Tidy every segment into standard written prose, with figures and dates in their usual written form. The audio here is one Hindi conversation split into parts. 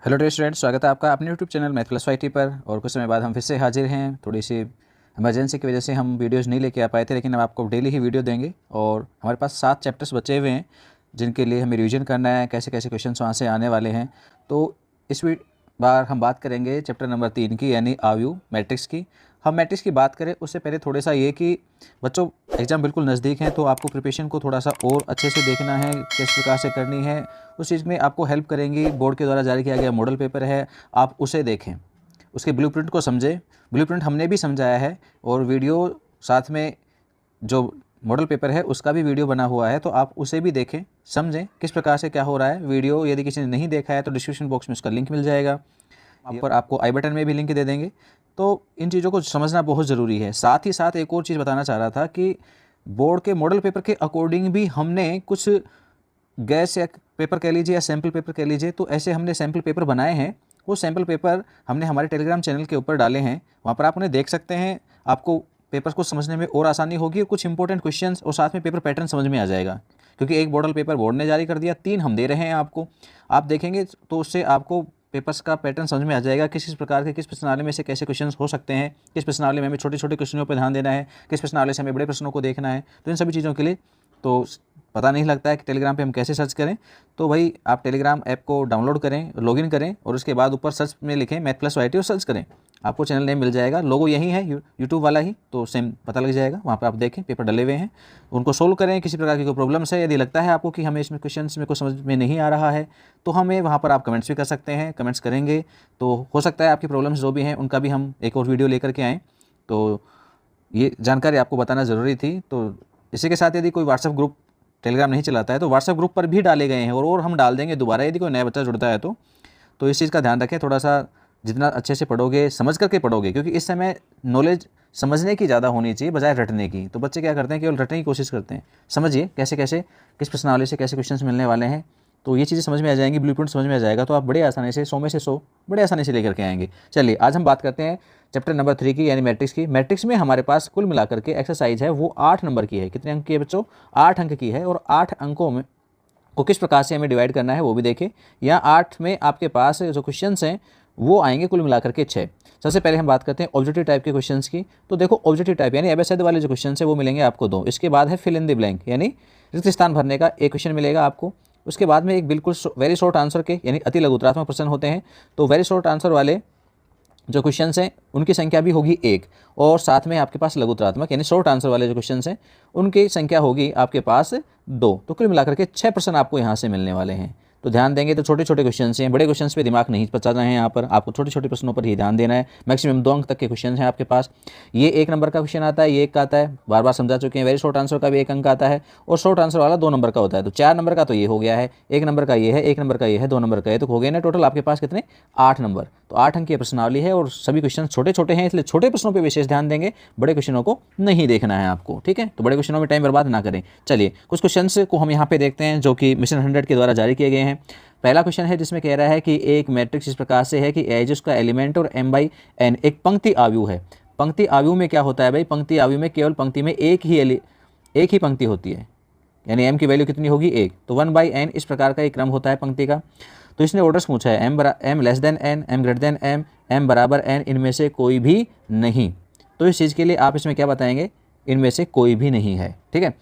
हेलो डियर स्टूडेंट, स्वागत है आपका अपने YouTube channel math plus IT पर। और कुछ समय बाद हम फिर से हाजिर हैं। थोड़ी सी इमरजेंसी की वजह से हम वीडियोस नहीं लेके आ पाए थे, लेकिन अब आपको डेली ही वीडियो देंगे। और हमारे पास 7 चैप्टर्स बचे हुए हैं जिनके लिए हमें रिवीजन करना है, कैसे कैसे क्वेश्चन वहाँ से आने वाले हैं। तो इस बार हम बात करेंगे चैप्टर नंबर 3 की, यानी आव्यूह मैट्रिक्स की। हम मैट्रिक्स की बात करें उससे पहले थोड़ा सा ये कि बच्चों, एग्ज़ाम बिल्कुल नज़दीक है, तो आपको प्रिपरेशन को थोड़ा सा और अच्छे से देखना है, किस प्रकार से करनी है। उस चीज़ में आपको हेल्प करेंगी बोर्ड के द्वारा जारी किया गया मॉडल पेपर है, आप उसे देखें, उसके ब्लूप्रिंट को समझें। ब्लूप्रिंट हमने भी समझाया है और वीडियो साथ में जो मॉडल पेपर है उसका भी वीडियो बना हुआ है, तो आप उसे भी देखें, समझें किस प्रकार से क्या हो रहा है। वीडियो यदि किसी ने नहीं देखा है तो डिस्क्रिप्शन बॉक्स में उसका लिंक मिल जाएगा, यहाँ पर आपको आई बटन में भी लिंक दे देंगे। तो इन चीज़ों को समझना बहुत ज़रूरी है। साथ ही साथ एक और चीज़ बताना चाह रहा था कि बोर्ड के मॉडल पेपर के अकॉर्डिंग भी हमने कुछ गैस या पेपर कह लीजिए या सैम्पल पेपर कह लीजिए, तो ऐसे हमने सैम्पल पेपर बनाए हैं। वो सैम्पल पेपर हमने हमारे टेलीग्राम चैनल के ऊपर डाले हैं, वहाँ पर आप उन्हें देख सकते हैं। आपको पेपर्स को समझने में और आसानी होगी और कुछ इंपॉर्टेंट क्वेश्चंस और साथ में पेपर पैटर्न समझ में आ जाएगा, क्योंकि एक मॉडल पेपर बोर्ड ने जारी कर दिया, 3 हम दे रहे हैं आपको। आप देखेंगे तो उससे आपको पेपर्स का पैटर्न समझ में आ जाएगा, किस किस प्रकार के, किस प्रश्नावली में से कैसे क्वेश्चंस हो सकते हैं, किस प्रश्नावली में हमें छोटे छोटे क्वेश्चनों पर ध्यान देना है, किस प्रश्नावली से हमें बड़े प्रश्नों को देखना है। तो इन सभी चीज़ों के लिए तो पता नहीं लगता है कि टेलीग्राम पे हम कैसे सर्च करें, तो भाई आप टेलीग्राम ऐप को डाउनलोड करें, लॉगिन करें और उसके बाद ऊपर सर्च में लिखें मैथ प्लस IT और सर्च करें, आपको चैनल नेम मिल जाएगा। लोगो यही है यूट्यूब वाला ही, तो सेम पता लग जाएगा। वहाँ पर आप देखें पेपर डले हुए हैं, उनको सोल्व करें। किसी प्रकार की कोई प्रॉब्लम्स है, यदि लगता है आपको कि हमें इसमें क्वेश्चन में कुछ समझ में नहीं आ रहा है, तो हमें वहाँ पर आप कमेंट्स भी कर सकते हैं। कमेंट्स करेंगे तो हो सकता है आपकी प्रॉब्लम्स जो भी हैं उनका भी हम एक और वीडियो लेकर के आएँ। तो ये जानकारी आपको बताना ज़रूरी थी। तो इसी के साथ यदि कोई व्हाट्सएप ग्रुप टेलीग्राम नहीं चलाता है तो व्हाट्सएप ग्रुप पर भी डाले गए हैं, और हम डाल देंगे दोबारा यदि कोई नया बच्चा जुड़ता है तो इस चीज़ का ध्यान रखें। थोड़ा सा जितना अच्छे से पढ़ोगे, समझ करके पढ़ोगे, क्योंकि इस समय नॉलेज समझने की ज़्यादा होनी चाहिए बजाय रटने की। तो बच्चे क्या करते हैं, केवल रटने की कोशिश करते हैं। समझिए कैसे कैसे, किस प्रश्नावली से कैसे क्वेश्चंस मिलने वाले हैं, तो ये चीज़ें समझ में आ जाएंगी, ब्लूप्रिंट समझ में आ जाएगा, तो आप बड़े आसानी से 100 में से 100 बड़े आसानी से लेकर के आएंगे। चलिए आज हम बात करते हैं चैप्टर नंबर 3 की, यानी मैट्रिक्स की। मैट्रिक्स में हमारे पास कुल मिलाकर के एक्सरसाइज है वो 8 नंबर की है। कितने अंक की है बच्चों? 8 अंक की है। और 8 अंकों में को किस प्रकार से हमें डिवाइड करना है वो भी देखें। यहाँ 8 में आपके पास जो क्वेश्चंस हैं वो आएंगे कुल मिलाकर के 6। सबसे पहले हम बात करते हैं ऑब्जेक्टिव टाइप के क्वेश्चंस की। तो देखो ऑब्जेक्टिव टाइप यानी एबेसेड वाले जो क्वेश्चन है वो मिलेंगे आपको 2। इसके बाद है फिल इन द ब्लैंक, यानी रिक्त स्थान भरने का एक क्वेश्चन मिलेगा आपको। उसके बाद में एक बिल्कुल वेरी शॉर्ट आंसर के, यानी अति लघुतरात्मक प्रश्न होते हैं, तो वेरी शॉर्ट आंसर वाले जो क्वेश्चंस हैं उनकी संख्या भी होगी 1, और साथ में आपके पास लघुतरात्मक यानी शॉर्ट आंसर वाले जो क्वेश्चंस हैं उनकी संख्या होगी आपके पास 2। तो कुल मिलाकर के 6 प्रश्न आपको यहाँ से मिलने वाले हैं। तो ध्यान देंगे तो छोटे छोटे क्वेश्चन हैं, बड़े क्वेश्चन पे दिमाग नहीं बचाना है। यहाँ पर आपको छोटे छोटे प्रश्नों पर ही ध्यान देना है। मैक्सिमम 2 अंक तक के क्वेश्चन हैं आपके पास। ये 1 नंबर का क्वेश्चन आता है, ये 1 का आता है, बार बार समझा चुके हैं। वेरी शॉर्ट आंसर का भी 1 अंक आता है, और शॉर्ट आंसर वाला 2 नंबर का होता है। तो 4 नंबर का तो ये हो गया है, 1 नंबर का ये है, 1 नंबर का ये है, 2 नंबर का है, तो हो गए ना टोटल आपके पास कितने? 8 नंबर। तो 8 अंक की प्रश्नावली है और सभी क्वेश्चन छोटे छोटे हैं, इसलिए छोटे प्रश्नों पर विशेष ध्यान देंगे, बड़े क्वेश्चनों को नहीं देखना है आपको, ठीक है? तो बड़े क्वेश्चनों में टाइम बर्बाद ना करें। चलिए कुछ क्वेश्चन को हम यहाँ पे देखते हैं जो कि मिशन 100 के द्वारा जारी किए गए हैं। पहला क्वेश्चन है जिसमें कह रहा है कि एक मैट्रिक्स इस प्रकार से है कि एज उसका एलिमेंट और m/n एक पंक्ति आव्यूह है। पंक्ति आव्यूह में क्या होता है भाई? पंक्ति आव्यूह में केवल पंक्ति में एक ही पंक्ति होती है, यानी m की वैल्यू कितनी होगी? 1। तो 1/n इस प्रकार का एक क्रम होता है पंक्ति का। तो इसने ऑर्डर्स पूछा है m less than n, m greater than m, m बराबर n, इनमें से कोई भी नहीं। तो इस चीज़ के लिए आप इसमें क्या बताएंगे? इनमें से कोई भी नहीं है, ठीक है?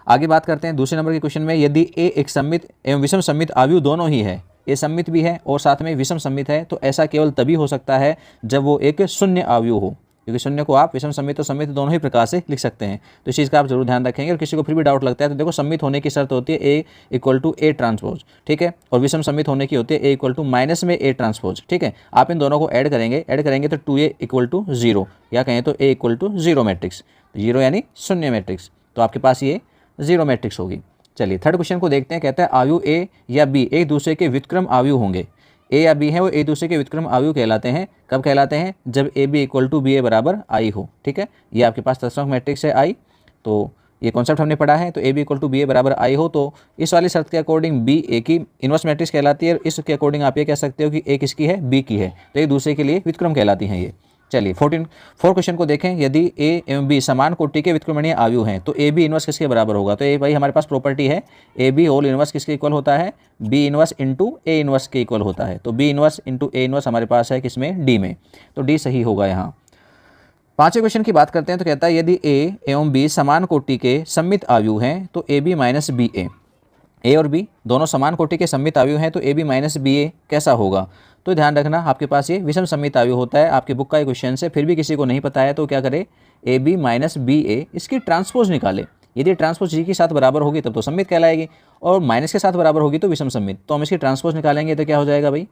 आगे बात करते हैं दूसरे नंबर के क्वेश्चन में। यदि ए एक सममित एवं विषम सममित आव्यूह दोनों ही है, ए सममित भी है और साथ में विषम सममित है, तो ऐसा केवल तभी हो सकता है जब वो एक शून्य आव्यूह हो, क्योंकि शून्य को आप विषम सममित और सममित दोनों ही प्रकार से लिख सकते हैं। तो इस चीज़ का आप जरूर ध्यान रखेंगे। और किसी को फिर भी डाउट लगता है तो देखो, सममित होने की शर्त होती है ए इक्वल टू ए ट्रांसपोज, ठीक है? और विषम सममित होने की होती है ए इक्वल टू माइनस में ए ट्रांसपोज, ठीक है? आप इन दोनों को ऐड करेंगे तो 2a इक्वल टू 0, या कहें तो a इक्वल टू 0 मैट्रिक्स। 0 यानी शून्य मैट्रिक्स, तो आपके पास ये 0 मैट्रिक्स होगी। चलिए थर्ड क्वेश्चन को देखते हैं। कहता है आव्यूह ए या बी एक दूसरे के व्युत्क्रम आव्यूह होंगे। ए या बी है वो एक दूसरे के व्युत्क्रम आव्यूह कहलाते हैं। कब कहलाते हैं? जब A B equal to B A बराबर आई हो, ठीक है? ये आपके पास तत्सम मैट्रिक्स है आई, तो ये कॉन्सेप्ट हमने पढ़ा है। तो A B equal to B A बराबर आई हो, तो इस वाली शर्त के अकॉर्डिंग बी ए की इनवर्स मैट्रिक्स कहलाती है, और इसके अकॉर्डिंग आप ये कह सकते हो कि ए किसकी है? बी की है। तो एक दूसरे के लिए व्युत्क्रम कहलाती हैं ये। चलिए 4 क्वेश्चन को देखें। यदि ए एवं बी समान कोटि के व्युत्क्रमणीय आव्यूह हैं तो ए बी इनवर्स किसके बराबर होगा? तो ये भाई हमारे पास प्रॉपर्टी है, ए बी होल इनवर्स किसके इक्वल होता है? B inverse into A inverse के इक्वल होता है। तो B inverse into A inverse हमारे पास है किसमें? डी में, तो डी सही होगा यहाँ। 5वें क्वेश्चन की बात करते हैं तो कहता है यदि ए एवं बी समान कोटि के सममित आव्यूह हैं तो ए बी माइनस बी ए और बी दोनों समान कोटि के सममित आव्यूह हैं तो ए बी माइनस बी ए कैसा होगा? तो ध्यान रखना आपके पास ये विषम सममित आव्यूह होता है, आपकी बुक का ये क्वेश्चन है, फिर भी किसी को नहीं पता है तो क्या करे? ए बी माइनस बी ए इसकी ट्रांसपोज निकाले। यदि ट्रांसपोज जी के साथ बराबर होगी तब तो सममित कहलाएगी, और माइनस के साथ बराबर होगी तो विषम सममित। तो हम इसकी ट्रांसपोज निकालेंगे तो क्या हो जाएगा भाई?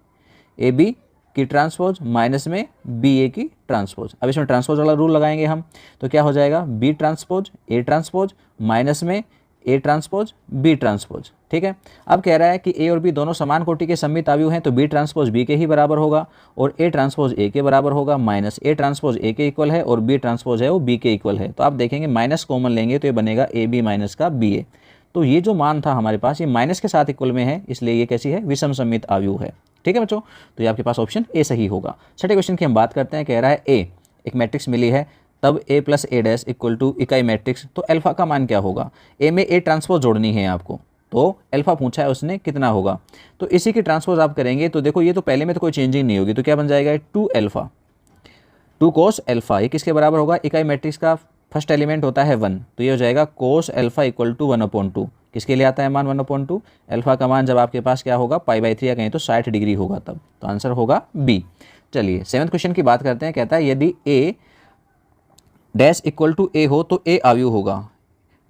ए बी की ट्रांसपोज माइनस में बी ए की ट्रांसपोज। अब इसमें ट्रांसपोज वाला रूल लगाएंगे हम, तो क्या हो जाएगा? B transpose A transpose minus में ए ट्रांसपोज बी ट्रांसपोज। ठीक है, अब कह रहा है कि ए और बी दोनों समान कोटि के सममित आव्यूह हैं तो बी ट्रांसपोज बी के ही बराबर होगा और ए ट्रांसपोज ए के बराबर होगा, माइनस ए ट्रांसपोज ए के इक्वल है और बी ट्रांसपोज है वो बी के इक्वल है। तो आप देखेंगे माइनस कॉमन लेंगे तो ये बनेगा ए बी माइनस का बी ए। तो ये जो मान था हमारे पास ये माइनस के साथ इक्वल में है, इसलिए ये कैसी है? विषम सममित आव्यूह है। ठीक है बच्चों, तो ये आपके पास ऑप्शन ए सही होगा। 6ठे क्वेश्चन की हम बात करते हैं। कह रहा है ए एक मैट्रिक्स मिली है तब A plus A dash equal to इकाई मैट्रिक्स, तो अल्फा का मान क्या होगा? ए में ए ट्रांसपोज जोड़नी है आपको, तो अल्फा पूछा है उसने कितना होगा, तो इसी की ट्रांसपोज आप करेंगे तो देखो ये तो पहले में तो कोई चेंजिंग नहीं होगी, तो क्या बन जाएगा? 2 अल्फा 2 कोस अल्फा। ये किसके बराबर होगा? इकाई मैट्रिक्स का फर्स्ट एलिमेंट होता है 1, तो ये हो जाएगा कोस अल्फा इक्वल टू 1/2। किसके लिए आता है मान 1/2? अल्फा का मान जब आपके पास क्या होगा? π/3 या कहीं तो 60 डिग्री होगा तब, तो आंसर होगा बी। चलिए 7वें क्वेश्चन की बात करते हैं। कहता है यदि ए डैश इक्वल टू ए हो तो ए आव्यूह होगा।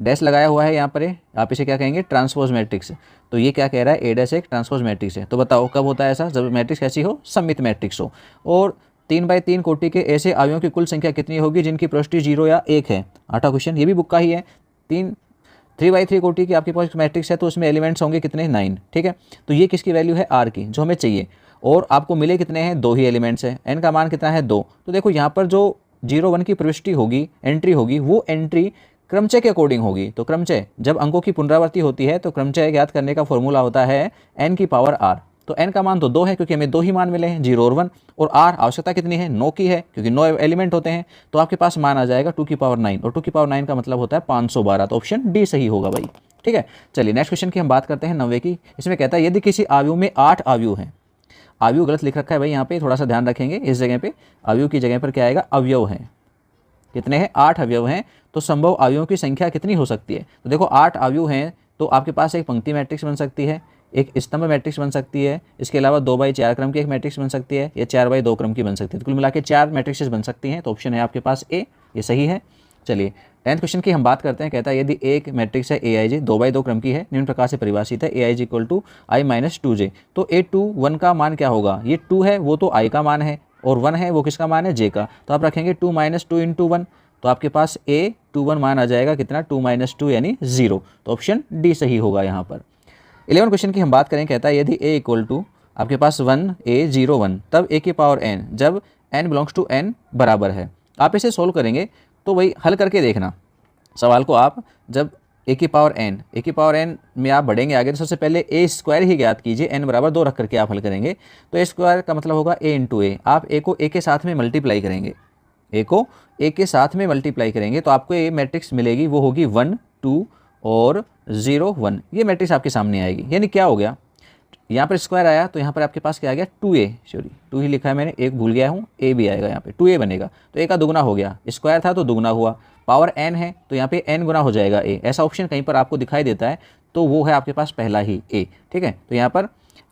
डैश लगाया हुआ है यहाँ पर, आप इसे क्या कहेंगे? Transpose matrix. तो ये क्या कह रहा है? ए डैश एक ट्रांसपोज मैट्रिक्स है। तो बताओ कब होता है ऐसा? जब मैट्रिक्स कैसी हो? सममित मैट्रिक्स हो। और 3/3 कोटि के ऐसे आव्यूहों की कुल संख्या कितनी होगी जिनकी प्रविष्टि 0 या 1 है? 8वां क्वेश्चन, ये भी बुक का ही है। 3/3 कोटि की आपके पास मैट्रिक्स है तो उसमें एलिमेंट्स होंगे कितने? 9। ठीक है, तो ये किसकी वैल्यू है? आर की, जो हमें चाहिए। और आपको मिले कितने हैं? 2 ही एलिमेंट्स है। एन का मान कितना है? 2। तो देखो यहाँ पर जो 0 1 की प्रविष्टि होगी, एंट्री होगी, वो एंट्री क्रमचय के अकॉर्डिंग होगी। तो क्रमचय जब अंकों की पुनरावृत्ति होती है तो क्रमचय ज्ञात करने का फॉर्मूला होता है n की पावर r। तो n का मान तो 2 है क्योंकि हमें 2 ही मान मिले हैं, 0 और 1, और r आवश्यकता कितनी है? 9 की है क्योंकि 9 एलिमेंट होते हैं। तो आपके पास मान आ जाएगा 2 की पावर 9, और 2 की पावर 9 का मतलब होता है 512। तो ऑप्शन डी सही होगा भाई। ठीक है, चलिए नेक्स्ट क्वेश्चन की हम बात करते हैं 9वें की। इसमें कहता है यदि किसी आव्यूह में 8 आव्यूह हैं, आव्यूह गलत लिख रखा है भाई यहाँ पे, थोड़ा सा ध्यान रखेंगे। इस जगह पे आव्यूह की जगह पर क्या आएगा? अवयव है। कितने हैं? 8 अवयव हैं, तो संभव अवयवों की संख्या कितनी हो सकती है? तो देखो 8 अवयव हैं तो आपके पास एक पंक्ति मैट्रिक्स बन सकती है, एक स्तंभ मैट्रिक्स बन सकती है, इसके अलावा 2/4 क्रम की एक मैट्रिक्स बन सकती है, या 4/2 क्रम की बन सकती है। तो कुल मिला के 4 मैट्रिक्सेस बन सकती हैं, तो ऑप्शन है आपके पास ए, ये सही है। चलिए 10th क्वेश्चन की हम बात करते हैं। कहता है यदि एक मैट्रिक्स है AIJ 2/2 क्रम की है, निम्न प्रकार से परिभाषित है AIJ equal to I minus 2J, तो A21 का मान क्या होगा? ये 2 है वो तो I का मान है, और 1 है वो किसका मान है? J का। तो आप रखेंगे 2 - 2 × 1, तो आपके पास A21 मान आ जाएगा कितना? 2 - 2 यानी 0। तो ऑप्शन डी सही होगा यहाँ पर। 11 क्वेश्चन की हम बात करें। कहता है यदि A इक्वल टू आपके पास 1A01 तब A की पावर n जब n बिलोंग्स टू n बराबर है। आप इसे सोल्व करेंगे तो वही हल करके देखना सवाल को। आप जब a की पावर n में आप बढ़ेंगे आगे तो सबसे पहले a² ही ज्ञात कीजिए, n बराबर 2 रख करके आप हल करेंगे। तो a² का मतलब होगा a × a। आप a को a के साथ में मल्टीप्लाई करेंगे, a को a के साथ में मल्टीप्लाई करेंगे तो आपको ये मैट्रिक्स मिलेगी, वो होगी 1 2 और 0 1। ये मैट्रिक्स आपके सामने आएगी। यानी क्या हो गया? यहाँ पर स्क्वायर आया तो यहाँ पर आपके पास क्या आ गया? 2a, सॉरी 2 ही लिखा है मैंने, एक भूल गया हूँ, a भी आएगा यहाँ पे, 2a बनेगा। तो a का दुगना हो गया, स्क्वायर था तो दुगना हुआ, पावर n है तो यहाँ पे n गुना हो जाएगा a। ऐसा ऑप्शन कहीं पर आपको दिखाई देता है तो वो है आपके पास पहला ही a। ठीक है, तो यहाँ पर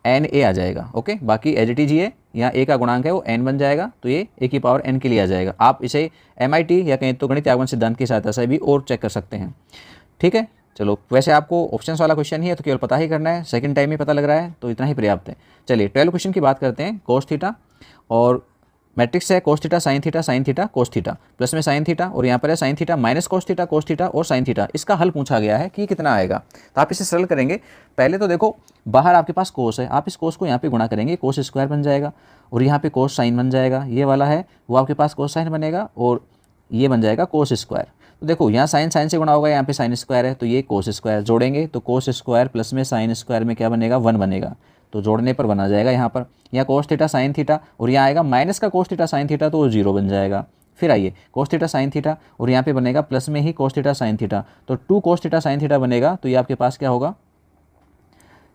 n a आ जाएगा। ओके, बाकी एज इट इज ये यहाँ a का गुणांक है वो n बन जाएगा, तो ये a की पावर n के लिए आ जाएगा। आप इसे MIT या कहीं तो गणित आगमन सिद्धांत की सहायता से भी और चेक कर सकते हैं। ठीक है, चलो वैसे आपको ऑप्शंस वाला क्वेश्चन ही है तो केवल पता ही करना है, सेकंड टाइम ही पता लग रहा है तो इतना ही पर्याप्त है। चलिए 12 क्वेश्चन की बात करते हैं। कोस थीटा और मैट्रिक्स है cos theta sine theta cos theta, plus में साइन थीटा, और यहाँ पर है sine theta minus cos theta और साइन थीटा। इसका हल पूछा गया है कि कितना आएगा, तो आप इसे सरल करेंगे। पहले तो देखो बाहर आपके पास कोस है, आप इस कोस को यहाँ पे गुणा करेंगे, कोस स्क्वायर बन जाएगा, और यहाँ पे कोस साइन बन जाएगा। ये वाला है वो आपके पास कोस साइन बनेगा, और ये बन जाएगा कोस स्क्वायर। तो देखो यहाँ साइन से गुणा होगा, यहाँ पे साइन स्क्वायर है तो ये कोस स्क्वायर जोड़ेंगे तो कोस स्क्वायर प्लस में साइन स्क्वायर में क्या बनेगा? 1 बनेगा। तो जोड़ने पर बना जाएगा यहाँ पर, यहाँ cos थीटा साइन थीटा और यहाँ आएगा माइनस का cos थीटा साइन थीटा, तो वो 0 बन जाएगा। फिर आइए cos थीटा साइन थीटा और यहाँ पे बनेगा प्लस में ही cos थीटा साइन थीटा, तो 2 cos थीटा साइन थीटा बनेगा। तो ये आपके पास क्या होगा,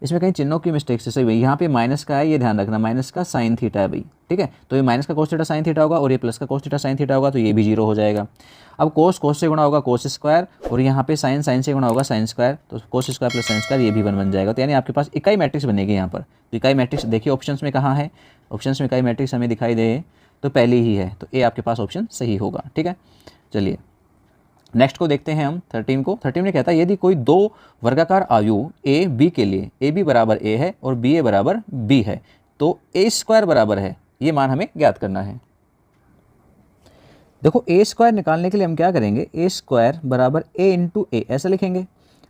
इसमें कहीं चिन्हों की मिस्टेक से सही भाई, यहाँ पे माइनस का है, ये ध्यान रखना, माइनस का साइन थीटा है भाई, ठीक है। तो ये माइनस का cos थीटा साइन थीटा होगा और ये प्लस का cos थीटा साइन थीटा होगा, तो ये भी 0 हो जाएगा। अब cos से गुणा होगा cos स्क्वायर और यहाँ पे साइन से गुणा होगा साइन स्क्वायर, तो cos square plus sine square ये भी 1 बन जाएगा। तो यानी आपके पास इकाई मैट्रिक्स बनेगी यहाँ पर। तो इकाई मैट्रिक्स देखिए ऑप्शंस में कहाँ है, ऑप्शंस में इकाई मैट्रिक्स हमें दिखाई दे तो पहली ही है, तो ए आपके पास ऑप्शन सही होगा, ठीक है। चलिए नेक्स्ट को देखते हैं हम 13 को। 13 में कहता है यदि कोई दो वर्गाकार आयु ए बी के लिए ए बी बराबर ए है और बी ए बराबर बी है, तो ए स्क्वायर बराबर है, ये मान हमें ज्ञात करना है। देखो ए स्क्वायर निकालने के लिए हम क्या करेंगे, ए स्क्वायर बराबर ए इंटू ए ऐसा लिखेंगे।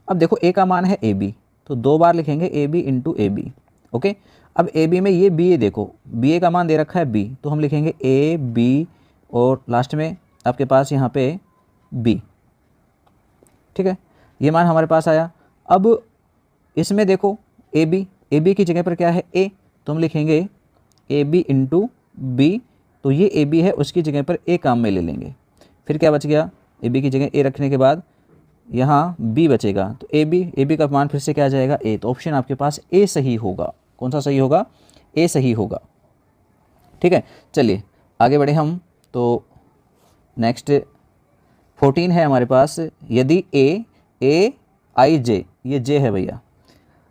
अब देखो ए का मान है ए बी, तो 2 बार लिखेंगे A B into A B, okay. अब ए बी में ये बी ए, देखो बी ए का मान दे रखा है बी, तो हम लिखेंगे ए बी और लास्ट में आपके पास यहाँ पे बी, ठीक है। ये मान हमारे पास आया। अब इसमें देखो ए बी की जगह पर क्या है ए, तो हम लिखेंगे ए बी इंटू बी, तो ये ए बी है उसकी जगह पर ए काम में ले लेंगे। फिर क्या बच गया, ए बी की जगह ए रखने के बाद यहाँ बी बचेगा, तो ए बी का मान फिर से क्या आ जाएगा ए, तो ऑप्शन आपके पास ए सही होगा। कौन सा सही होगा, ए सही होगा, ठीक है। चलिए आगे बढ़े हम, तो नेक्स्ट 14 है हमारे पास। यदि ए आई जे, ये जे है भैया,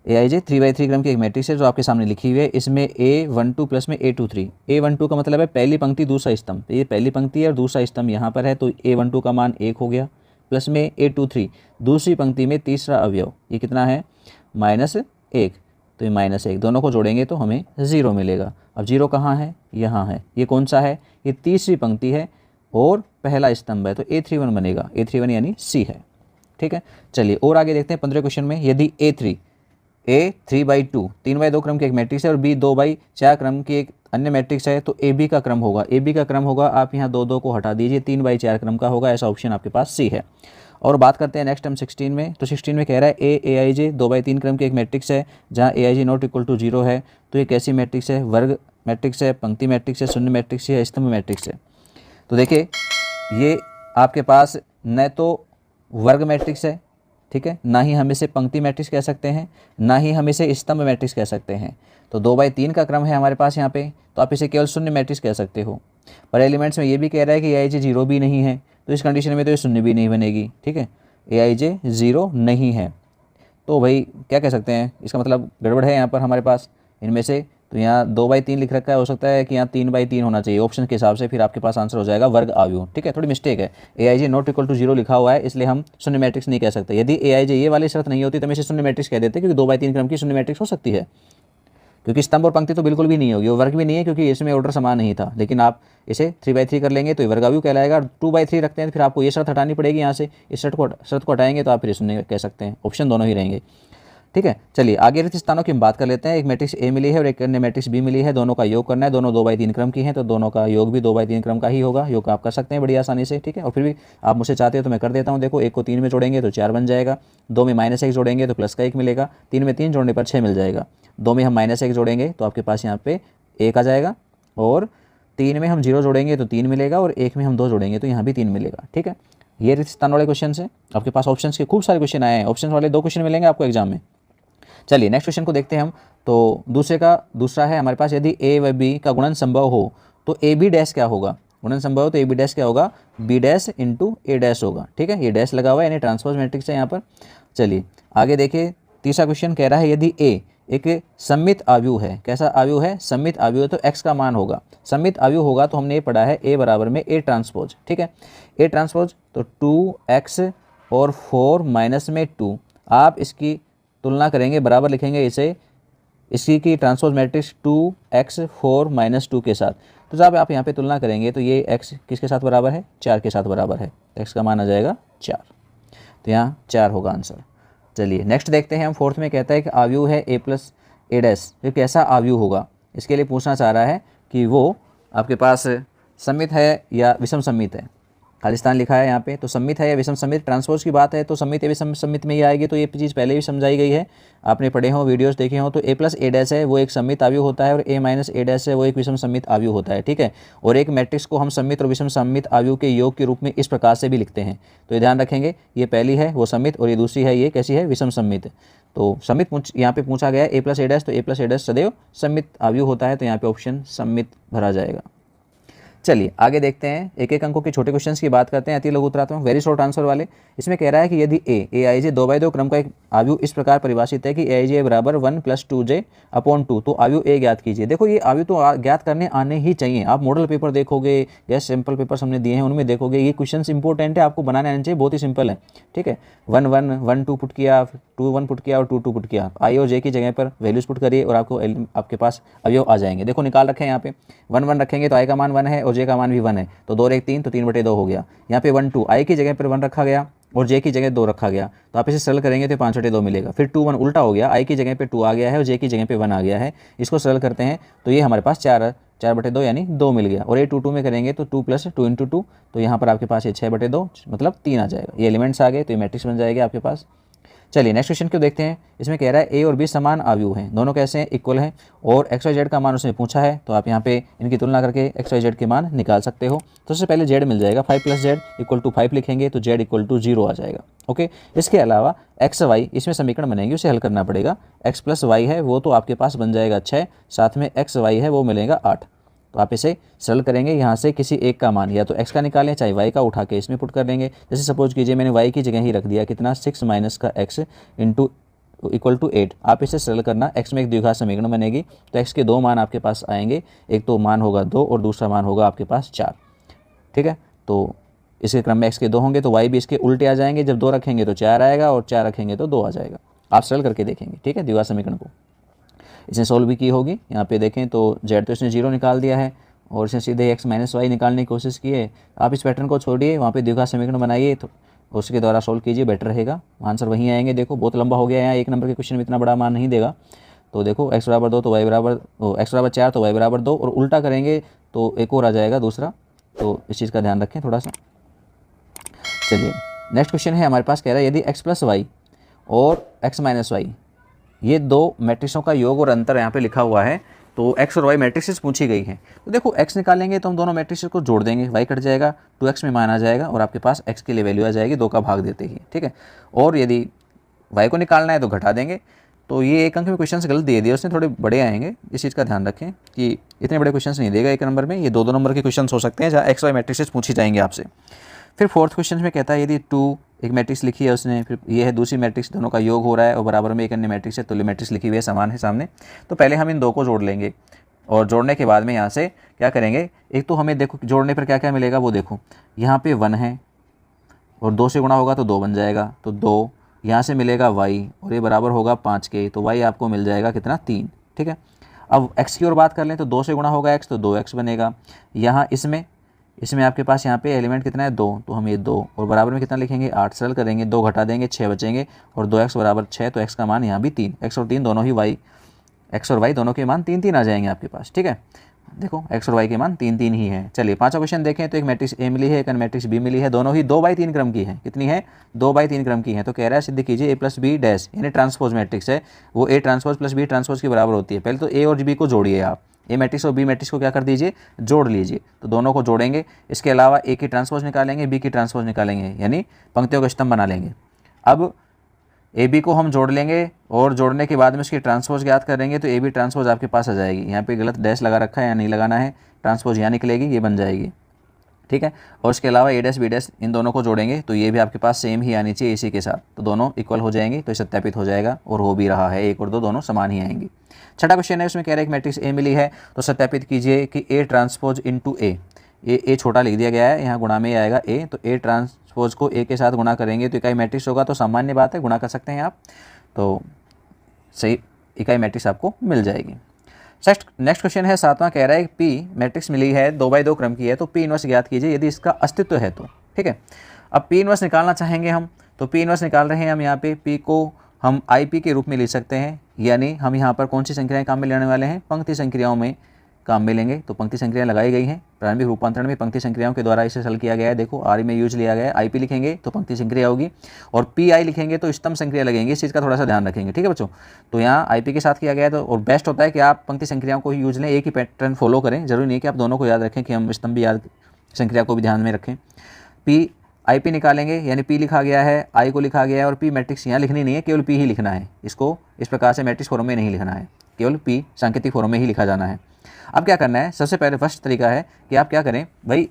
ए आई जे 3/3 क्रम की एक मैट्रिक्स है जो आपके सामने लिखी हुई है। इसमें A12 प्लस में A23, A12 का मतलब है पहली पंक्ति दूसरा स्तंभ, ये पहली पंक्ति है और दूसरा स्तंभ यहाँ पर है, तो A12 का मान 1 हो गया, प्लस में A23 दूसरी पंक्ति में तीसरा अवयव, ये कितना है -1, तो ये -1, दोनों को जोड़ेंगे तो हमें 0 मिलेगा। अब 0 कहाँ है, यहाँ है, ये कौन सा है, ये तीसरी पंक्ति है और पहला स्तंभ है, तो A31 बनेगा, A31 यानी C है, ठीक है। चलिए और आगे देखते हैं 15 क्वेश्चन में। यदि A 3/2 3/2 क्रम की एक मैट्रिक्स है और B 2/4 क्रम की एक अन्य मैट्रिक्स है, तो AB का क्रम होगा, AB का क्रम होगा, आप यहाँ 2 को हटा दीजिए, 3/4 क्रम का होगा, ऐसा ऑप्शन आपके पास C है। और बात करते हैं नेक्स्ट हम 16 में, तो 16 में कह रहा है ए आई जे 2/3 क्रम की एक मैट्रिक्स है जहाँ ए आई जे नॉट इक्वल टू 0 है, तो ये कैसी मैट्रिक्स है, वर्ग मैट्रिक्स है, पंक्ति मैट्रिक्स है, शून्य मैट्रिक्स है, स्तंभ मैट्रिक्स है। तो देखिए ये आपके पास न तो वर्ग मैट्रिक्स है, ठीक है, ना ही हम इसे पंक्ति मैट्रिक्स कह सकते हैं, ना ही हम इसे स्तंभ मैट्रिक्स कह सकते हैं। तो 2/3 का क्रम है हमारे पास यहाँ पे, तो आप इसे केवल शून्य मैट्रिक्स कह सकते हो। पर एलिमेंट्स में ये भी कह रहा है कि ए आई जे 0 भी नहीं है, तो इस कंडीशन में तो ये शून्य भी नहीं बनेगी, ठीक है, ए आई जे 0 नहीं है। तो भाई क्या कह सकते हैं, इसका मतलब गड़बड़ है यहाँ पर हमारे पास इनमें से। तो यहाँ 2/3 लिख रखा है, हो सकता है कि यहाँ 3/3 होना चाहिए ऑप्शन के हिसाब से, फिर आपके पास आंसर हो जाएगा वर्ग आयु, ठीक है। थोड़ी मिस्टेक है, ए आई जे नॉट इक्वल टू 0 लिखा हुआ है, इसलिए हम शून्य मैट्रिक्स नहीं कह सकते। यदि ए आई जे ये वाली शर्त नहीं होती तो हम इसे शून्य मैट्रिक्स कह देते, क्योंकि 2/3 क्रम की शून्य मैट्रिक्स हो सकती है, क्योंकि स्तंभ और पंक्ति तो बिल्कुल भी नहीं होगी, वो वर्ग भी नहीं है क्योंकि इसमें ऑर्डर समान नहीं था। लेकिन आप इसे 3/3 कर लेंगे तो ये वर्गाव्यू कहलाएगा। 2/3 रखते हैं तो फिर आपको ये शर्त हटानी पड़ेगी यहाँ से, इस शर्त को हटाएंगे तो आप फिर शून्य कह सकते हैं, ऑप्शन दोनों ही रहेंगे, ठीक है। चलिए आगे रिक्त स्थानों की हम बात कर लेते हैं। एक मैट्रिक्स ए मिली है और एक अन्य मैट्रिक्स बी मिली है, दोनों का योग करना है, दोनों 2/3 क्रम की हैं, तो दोनों का योग भी 2/3 क्रम का ही होगा। योग आप कर सकते हैं बड़ी आसानी से, ठीक है। और फिर भी आप मुझसे चाहते हो तो मैं कर देता हूँ। देखो 1 को 3 में जोड़ेंगे तो 4 बन जाएगा, 2 में -1 जोड़ेंगे तो प्लस का 1 मिलेगा, 3 में 3 जोड़ने पर 6 मिल जाएगा, 2 में हम -1 जोड़ेंगे तो आपके पास यहाँ पे 1 आ जाएगा, और 3 में हम 0 जोड़ेंगे तो 3 मिलेगा, और 1 में हम 2 जोड़ेंगे तो यहाँ भी 3 मिलेगा, ठीक है। ये रिक्त स्थान वाले क्वेश्चन है, आपके पास ऑप्शन के खूब सारे क्वेश्चन आए हैं, ऑप्शन वाले 2 क्वेश्चन मिलेंगे आपको एग्जाम में। चलिए नेक्स्ट क्वेश्चन को देखते हैं हम। तो दूसरा है हमारे पास, यदि ए व बी का गुणन संभव हो तो ए बी डैश क्या होगा, गुणन संभव हो तो ए बी डैश क्या होगा, बी डैश इंटू ए डैश होगा, ठीक है। ये डैश लगा हुआ है यानी ट्रांसपोज मैट्रिक्स है यहाँ पर। चलिए आगे देखिए, तीसरा क्वेश्चन कह रहा है यदि ए एक सममित आव्यूह है, कैसा आव्यूह है, सममित आव्यूह है, तो x का मान होगा, सममित आव्यूह होगा तो हमने ये पढ़ा है a बराबर में a ट्रांसपोज, ठीक है, a ट्रांसपोज तो 2x और 4 माइनस में 2, आप इसकी तुलना करेंगे, बराबर लिखेंगे इसे, इसकी की ट्रांसपोज मैट्रिक्स 2x 4 - 2 के साथ। तो जब आप यहाँ पे तुलना करेंगे तो ये x किसके साथ बराबर है, 4 के साथ बराबर है, x का मान आ जाएगा 4, तो यहाँ 4 होगा आंसर। चलिए नेक्स्ट देखते हैं हम। 4th में कहता है कि आव्यूह है a + a डैश, ये कैसा आव्यूह होगा, इसके लिए पूछना चाह रहा है कि वो आपके पास सममित है या विषम सममित है। खालिस्तान लिखा है यहाँ पे, तो सम्मित है या विषम सम्मित, ट्रांसपोज की बात है तो सम्मित या विषम सम्मित में ही आएगी। तो ये चीज़ पहले भी समझाई गई है, आपने पढ़े हो, वीडियोस देखे हो। तो a प्लस ए डैश है वो एक सम्मित आव्यूह होता है और a माइनस ए डैश है वो एक विषम सम्मित आव्यूह होता है, ठीक है। और एक मैट्रिक्स को हम सम्मित और विषम सम्मित आव्यूह के योग के रूप में इस प्रकार से भी लिखते हैं, तो ये ध्यान रखेंगे। ये पहली है वो सम्मित और ये दूसरी है ये कैसी है, विषम सम्मित। तो सम्मित यहाँ पे पूछा गया है a प्लस ए डैश, तो a प्लस ए डैश सदैव सम्मित आव्यूह होता है, तो यहाँ पे ऑप्शन सम्मित भरा जाएगा। चलिए आगे देखते हैं, एक एक अंकों के छोटे क्वेश्चंस की बात करते हैं, अति लघु उत्तरात्मक वेरी शॉर्ट आंसर वाले। इसमें कह रहा है कि यदि ए आई जे 2/2 क्रम का एक आव्यूह इस प्रकार परिभाषित है कि ए आई जे बराबर 1 + 2j/2, तो आव्यूह ए ज्ञात कीजिए। देखो ये आव्यूह तो ज्ञात करने आने ही चाहिए, आप मॉडल पेपर देखोगे या सैम्पल पेपर हमने दिए हैं उनमें देखोगे, ये क्वेश्चन इंपॉर्टेंट है, आपको बनाने आने चाहिए, बहुत ही सिंपल है, ठीक है। 1 1 1 2 पुट किया, 2 1 पुट किया और 2 2 पुट किया, आई और जे की जगह पर वैल्यूज पुट करिए और आपके पास अवयव आ जाएंगे। देखो निकाल रखे हैं यहाँ पे 1 1 रखेंगे तो आई का मान 1 है और जे का मान भी 1 है, तो 2 और 1 3, तो 3/2 हो गया। यहाँ पे 1 2 आई की जगह पर 1 रखा गया और जे की जगह 2 रखा गया, तो आप इसे सरल करेंगे तो 5/2 मिलेगा। फिर 2 1 उल्टा हो गया, आई की जगह पे 2 आ गया है और जे की जगह पे 1 आ गया है, इसको सरल करते हैं तो ये हमारे पास 4/2 यानी 2 मिल गया। और ये 2 2 में करेंगे तो 2 + 2 × 2, तो यहाँ पर आपके पास ये 6/2 मतलब 3 आ जाएगा। ये एलिमेंट्स आ गए तो ये मैट्रिक्स बन जाएगा आपके पास। चलिए नेक्स्ट क्वेश्चन को देखते हैं। इसमें कह रहा है ए और बी समान आव्यूह हैं, दोनों कैसे हैं, इक्वल हैं, और एक्स वाई जेड का मान उसने पूछा है, तो आप यहाँ पे इनकी तुलना करके एक्स वाई जेड के मान निकाल सकते हो। तो सबसे पहले जेड मिल जाएगा, 5 + z = 5 लिखेंगे तो जेड = 0 आ जाएगा, ओके। इसके अलावा एक्स वाई इसमें समीकरण बनेगी, उसे हल करना पड़ेगा। एक्स प्लस वाई है वो तो आपके पास बन जाएगा 6, साथ में एक्स वाई है वो मिलेगा 8, तो आप इसे सरल करेंगे, यहाँ से किसी एक का मान या तो x का निकालें चाहे y का, उठा के इसमें पुट कर देंगे। जैसे सपोज कीजिए मैंने y की जगह ही रख दिया कितना, 6 - का x = 8। आप इसे सरल करना, x में एक द्विघात समीकरण बनेगी, तो x के 2 मान आपके पास आएंगे, एक तो मान होगा 2 और दूसरा मान होगा आपके पास 4, ठीक है। तो इसके क्रम में x के 2 होंगे तो y भी इसके उल्टे आ जाएंगे, जब 2 रखेंगे तो 4 आएगा और 4 रखेंगे तो 2 आ जाएगा। आप सरल करके देखेंगे, ठीक है, द्विघात समीकरण को। इसने सोल्व भी की होगी, यहाँ पे देखें तो z तो इसने 0 निकाल दिया है और इसने सीधे x - y निकालने की कोशिश की है। आप इस पैटर्न को छोड़िए, वहाँ पे द्विघात समीकरण बनाइए तो उसके द्वारा सोल्व कीजिए, बेटर रहेगा, आंसर वहीं आएंगे। देखो बहुत लंबा हो गया है, यहाँ 1 नंबर के क्वेश्चन में इतना बड़ा मान नहीं देगा। तो देखो x = 2 तो y x = 4 तो y = 2, और उल्टा करेंगे तो एक और आ जाएगा दूसरा, तो इस चीज़ का ध्यान रखें थोड़ा सा। चलिए नेक्स्ट क्वेश्चन है हमारे पास, कह रहा है यदि x + y और x - y ये 2 मैट्रिक्सों का योग और अंतर यहाँ पे लिखा हुआ है, तो x और y मैट्रिक्सेस पूछी गई हैं। तो देखो x निकालेंगे तो हम दोनों मैट्रिक्सेस को जोड़ देंगे, y कट जाएगा, 2x में मान आ जाएगा और आपके पास x के लिए वैल्यू आ जाएगी 2 का भाग देते ही, ठीक है। और यदि y को निकालना है तो घटा देंगे। तो ये एक अंक में क्वेश्चन गलत दे दिए उसने, थोड़े बड़े आएंगे, इस चीज़ का ध्यान रखें कि इतने बड़े क्वेश्चन नहीं देगा 1 नंबर में, ये 2 नंबर के क्वेश्चन हो सकते हैं जहाँ x y मैट्रिक्सेस पूछी जाएंगे आपसे। फिर 4th क्वेश्चन में कहता है यदि 2 एक मैट्रिक्स लिखी है उसने, फिर ये है दूसरी मैट्रिक्स, दोनों का योग हो रहा है और बराबर में एक अन्य मैट्रिक्स है, तुल्य मैट्रिक्स लिखी हुई है, समान है सामने। तो पहले हम इन 2 को जोड़ लेंगे और जोड़ने के बाद में यहाँ से क्या करेंगे, एक तो हमें देखो जोड़ने पर क्या क्या मिलेगा वो देखो, यहाँ पे 1 है और 2 से गुणा होगा तो 2 बन जाएगा, तो 2 यहाँ से मिलेगा y और ये बराबर होगा 5 के, तो y आपको मिल जाएगा कितना, 3, ठीक है। अब x की ओर बात कर लें तो 2 से गुणा होगा x तो 2x बनेगा। यहाँ इसमें आपके पास यहाँ पे एलिमेंट कितना है 2, तो हम ये 2 और बराबर में कितना लिखेंगे 8, सरल करेंगे 2 घटा देंगे 6 बचेंगे और 2x = 6, तो x का मान यहाँ भी 3, x और 3 दोनों ही x और y दोनों के मान 3 3 आ जाएंगे आपके पास, ठीक है। देखो x और y के मान 3 3 ही है। चलिए 5वां क्वेश्चन देखें तो एक मैट्रिक्स A मिली है, एक अन्य मैट्रिक्स B मिली है, दोनों ही 2/3 क्रम की है, कितनी है 2/3 क्रम की है। तो कह रहा है सिद्ध कीजिए A + B डैश, यानी ट्रांसपोज मैट्रिक्स है वो A ट्रांसपोज + B ट्रांसपोज के बराबर होती है। पहले तो A और B को जोड़िए, आप A मैट्रिक्स और B मैट्रिक्स को क्या कर दीजिए, जोड़ लीजिए, तो दोनों को जोड़ेंगे। इसके अलावा A की ट्रांसपोज निकालेंगे, B की ट्रांसपोज निकालेंगे, यानी पंक्तियों का स्तंभ बना लेंगे। अब AB को हम जोड़ लेंगे और जोड़ने के बाद में उसकी ट्रांसपोज ज्ञात करेंगे, तो AB ट्रांसपोज आपके पास आ जाएगी। यहाँ पे गलत डैश लगा रखा है, यहाँ नहीं लगाना है, ट्रांसपोज यहाँ निकलेगी, ये बन जाएगी, ठीक है। और उसके अलावा A dash B dash in दोनों को जोड़ेंगे तो ये भी आपके पास सेम ही आनी चाहिए इसी के साथ, तो दोनों इक्वल हो जाएंगी, तो सत्यापित हो जाएगा और हो भी रहा है, 1 और 2 दोनों समान ही आएंगी। 6वां क्वेश्चन है, उसमें कह रहा है एक मैट्रिक्स A मिली है, तो सत्यापित कीजिए कि A ट्रांसपोज × A, ये छोटा लिख दिया गया है, यहाँ गुणा में आएगा A, तो A ट्रांसपोज को A के साथ गुणा करेंगे तो इकाई मैट्रिक्स होगा, तो सामान्य बात है गुणा कर सकते हैं आप, तो सही इकाई मैट्रिक्स आपको मिल जाएगी। नेक्स्ट क्वेश्चन है 7वां, कह रहा है P मैट्रिक्स मिली है 2/2 क्रम की है, तो P इनवर्स ज्ञात कीजिए यदि इसका अस्तित्व है तो, ठीक है। अब P इनवर्स निकालना चाहेंगे हम, तो P इनवर्स निकाल रहे हैं हम, यहाँ पे P को हम IP के रूप में लिख सकते हैं, यानी हम यहाँ पर कौन सी संख्याएं काम में लेने वाले हैं, पंक्ति संख्याओं में काम में लेंगे। तो पंक्ति संक्रियाएं लगाई गई हैं। प्रारंभिक रूपांतरण में पंक्ति संक्रियाओं के द्वारा इसे हल किया गया है। देखो आर में यूज लिया गया है, आई पी लिखेंगे तो पंक्ति संक्रिया होगी, और पी आई लिखेंगे तो स्तंभ संक्रिया लगेंगे। इस चीज़ का थोड़ा सा ध्यान रखेंगे, ठीक है बच्चों। तो यहाँ आई पी के साथ किया गया है, तो और बेस्ट होता है कि आप पंक्ति संक्रियाओं को ही यूज लें, एक ही पैटर्न फॉलो करें। जरूरी नहीं कि आप दोनों को याद रखें कि हम स्तंभ याद संक्रिया को भी ध्यान में रखें। पी आई पी निकालेंगे, यानी पी लिखा गया है, आई को लिखा गया है, और पी मैट्रिक्स यहाँ लिखनी नहीं है, केवल पी ही लिखना है। इसको इस प्रकार से मैट्रिक्स फॉर्म में नहीं लिखना है, केवल पी सांकेतिक फॉर्म में ही लिखा जाना है। अब क्या करना है, सबसे पहले फर्स्ट तरीका है कि आप क्या करें भाई,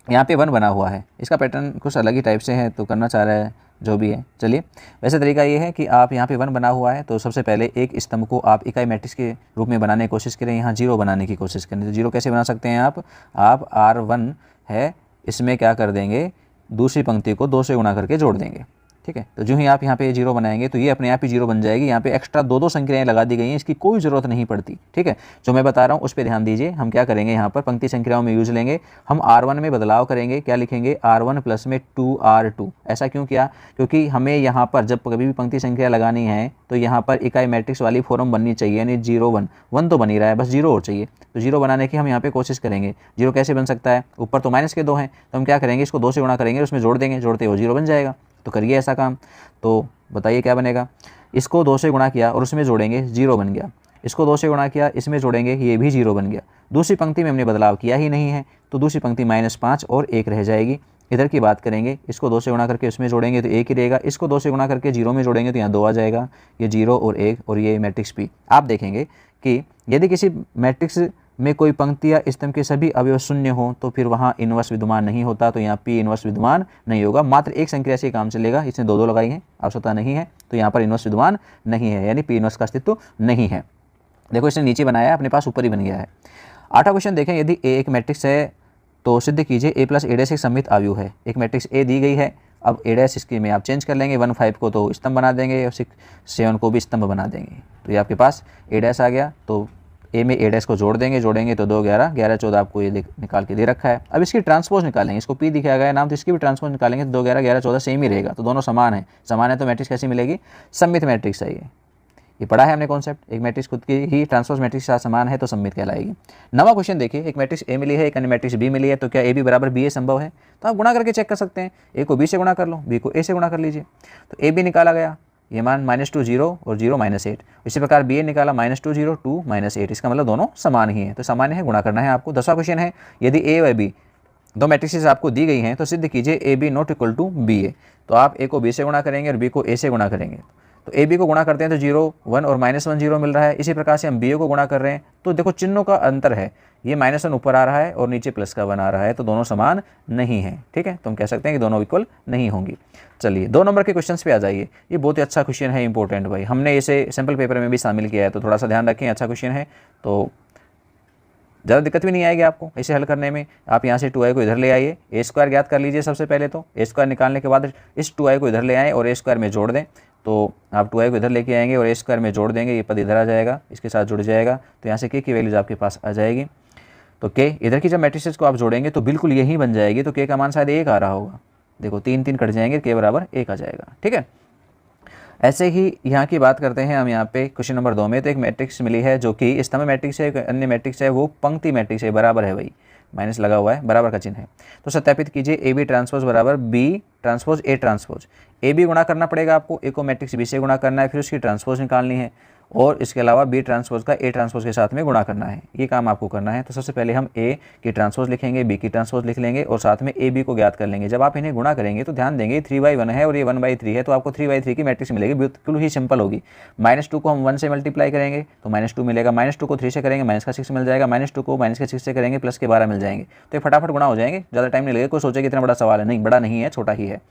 यहाँ पे 1 बना हुआ है, इसका पैटर्न कुछ अलग ही टाइप से है, तो करना चाह रहा है जो भी है। चलिए, वैसे तरीका ये है कि आप यहाँ पे 1 बना हुआ है, तो सबसे पहले एक स्तंभ को आप इकाई मैट्रिक्स के रूप में बनाने की कोशिश करें, यहाँ 0 बनाने की कोशिश करें। तो 0 कैसे बना सकते हैं आप R1 है, इसमें क्या कर देंगे, दूसरी पंक्ति को 2 से गुणा करके जोड़ देंगे, ठीक है। तो जो ही आप यहाँ पे 0 बनाएंगे तो ये अपने आप ही 0 बन जाएगी। यहाँ पे एक्स्ट्रा 2 संक्रियाएं लगा दी गई हैं, इसकी कोई ज़रूरत नहीं पड़ती, ठीक है। जो मैं बता रहा हूँ उस पर ध्यान दीजिए। हम क्या करेंगे, यहाँ पर पंक्ति संक्रियाओं में यूज लेंगे, हम R1 में बदलाव करेंगे। क्या लिखेंगे, R1 प्लस में 2R2। ऐसा क्यों किया, क्योंकि हमें यहाँ पर जब कभी भी पंक्ति संख्या लगानी है तो यहाँ पर इकाई मैट्रिक्स वाली फॉर्म बननी चाहिए, यानी 0 1 1 तो बन ही रहा है, बस 0 और चाहिए। तो 0 बनाने की हम यहाँ पे कोशिश करेंगे। 0 कैसे बन सकता है, ऊपर तो माइनस के 2 हैं, तो हम क्या करेंगे, इसको 2 से गुणा करेंगे, उसमें जोड़ देंगे, जोड़ते हुए 0 बन जाएगा। तो करिए ऐसा काम। तो बताइए क्या बनेगा, इसको 2 से गुणा किया और उसमें जोड़ेंगे, 0 बन गया। इसको 2 से गुणा किया, इसमें जोड़ेंगे, ये भी 0 बन गया। दूसरी पंक्ति में हमने बदलाव किया ही नहीं है, तो दूसरी पंक्ति -5 और 1 रह जाएगी। इधर की बात करेंगे, इसको 2 से गुणा करके उसमें जोड़ेंगे तो 1 ही रहेगा। इसको 2 से गुणा करके 0 में जोड़ेंगे तो यहाँ 2 आ जाएगा, ये 0 और 1, और ये मैट्रिक्स पी। आप देखेंगे कि यदि किसी मैट्रिक्स में कोई पंक्ति या स्तंभ के सभी अवयव शून्य हो तो फिर वहाँ इनवर्स विद्यमान नहीं होता, तो यहाँ पी इनवर्स विद्यमान नहीं होगा। मात्र एक संक्रिया से काम चलेगा, इसने 2 लगाई है, आवश्यकता नहीं है, तो यहाँ पर इनवर्स विद्यमान नहीं है, यानी पी इनवर्स का अस्तित्व नहीं है। देखो इसने नीचे बनाया है, अपने पास ऊपर ही बन गया है। 8वां क्वेश्चन देखें, यदि ए एक मैट्रिक्स है तो सिद्ध कीजिए ए प्लस ए डैश एक सममित अवयव है। एक मैट्रिक्स ए दी गई है, अब ए डैश इसके में आप चेंज कर लेंगे, 1 5 को तो स्तंभ बना देंगे और 6 7 को भी स्तंभ बना देंगे। तो ये आपके पास ए डैश आ गया, तो ए में ए डैश को जोड़ेंगे तो 2 11 11 14 आपको ये निकाल के दे रखा है। अब इसकी ट्रांसपोज निकालेंगे, इसको पी दिखाया गया है नाम, तो इसकी भी ट्रांसपोज निकालेंगे तो 2 11 11 14 सेम ही रहेगा। तो दोनों समान है, समान है तो मैट्रिक्स कैसी मिलेगी, सममित मैट्रिक्स है। ये पढ़ा है हमने कॉन्सेप्ट, एक मैट्रिक्स खुद की ही ट्रांसपोज मैट्रिक्स के साथ समान है तो सममित कहलाएगी। 9वां क्वेश्चन देखिए, एक मैट्रिक्स ए मिली है, एक अन्य मैट्रिक्स बी मिली है, तो क्या ए बी बराबर बी ए संभव है। तो आप गुणा करके चेक कर सकते हैं, ए को बी से गुणा कर लो, बी को ए से गुणा कर लीजिए। तो ए बी निकाला गया, ये मान -2 0 और 0 -8। इसी प्रकार बी ए निकाला -2 0 2 -8, इसका मतलब दोनों समान ही है, तो समान है, गुणा करना है आपको। 10वां क्वेश्चन है, यदि ए व बी दो मैट्रिक्सेस आपको दी गई हैं तो सिद्ध कीजिए A B not equal to B A. तो आप ए को बी से गुणा करेंगे और बी को ए से गुणा करेंगे। तो ए बी को गुणा करते हैं तो 0 1 और -1 0 मिल रहा है। इसी प्रकार से हम बी ए को गुणा कर रहे हैं तो देखो चिन्हों का अंतर है, ये -1 ऊपर आ रहा है और नीचे प्लस का 1 आ रहा है, तो दोनों समान नहीं है, ठीक है। तो हम कह सकते हैं कि दोनों इक्वल नहीं होंगी। चलिए 2 नंबर के क्वेश्चन पे आ जाइए। ये बहुत ही अच्छा क्वेश्चन है, इंपॉर्टेंट भाई, हमने इसे सैम्पल पेपर में भी शामिल किया है, तो थोड़ा सा ध्यान रखें, अच्छा क्वेश्चन है, तो ज़्यादा दिक्कत भी नहीं आएगी आपको इसे हल करने में। आप यहाँ से 2i को इधर ले आइए, ए स्क्वायर ज्ञात कर लीजिए सबसे पहले। तो ए स्क्वायर निकालने के बाद इस 2i को इधर ले आएँ और ए स्क्वायर में जोड़ दें, तो आप 2i को इधर लेके आएंगे और ए स्क्वायर में जोड़ देंगे, ये पद इधर आ जाएगा, इसके साथ जुड़ जाएगा, तो यहाँ से k की वैल्यूज आपके पास आ जाएगी। तो k इधर की जब मैट्रिसेस को आप जोड़ेंगे तो बिल्कुल यही बन जाएगी, तो k का मान शायद 1 आ रहा होगा, देखो 3 3 कट जाएंगे, k बराबर 1 आ जाएगा, ठीक है। ऐसे ही यहाँ की बात करते हैं हम यहाँ पे क्वेश्चन नंबर 2 में, तो एक मैट्रिक्स मिली है जो कि स्तंभ मैट्रिक्स है, एक अन्य मैट्रिक्स है वो पंक्ति मैट्रिक्स है, बराबर है भाई, माइनस लगा हुआ है, बराबर का चिन्ह है। तो सत्यापित कीजिए ए बी ट्रांसपोज बराबर B transpose A transpose. A B गुणा करना पड़ेगा आपको, ए को मैट्रिक्स बी से गुणा करना है, फिर उसकी ट्रांसपोज निकालनी है, और इसके अलावा बी ट्रांसपोज का ए ट्रांसपोज के साथ में गुणा करना है, ये काम आपको करना है। तो सबसे पहले हम ए की ट्रांसपोज लिखेंगे, बी की ट्रांसपोज लिख लेंगे और साथ में ए बी को ज्ञात कर लेंगे। जब आप इन्हें गुणा करेंगे तो ध्यान देंगे 3/1 है और ये 1/3 है, तो आपको 3/3 की मैट्रिक्स मिलेगी, बिल्कुल ही सिंपल होगी। -2 को हम 1 से मल्टीप्लाई करेंगे तो -2 मिलेगा, -2 को 3 से करेंगे माइनस का 6 मिल जाएगा, -2 को माइनस के 6 से करेंगे प्लस के 12 मिल जाएंगे। तो ये फटाफट गुणा हो जाएंगे, ज़्यादा टाइम नहीं लगेगा। कोई सोचेगा इतना बड़ा सवाल है, नहीं, बड़ा नहीं है, छोटा ही है।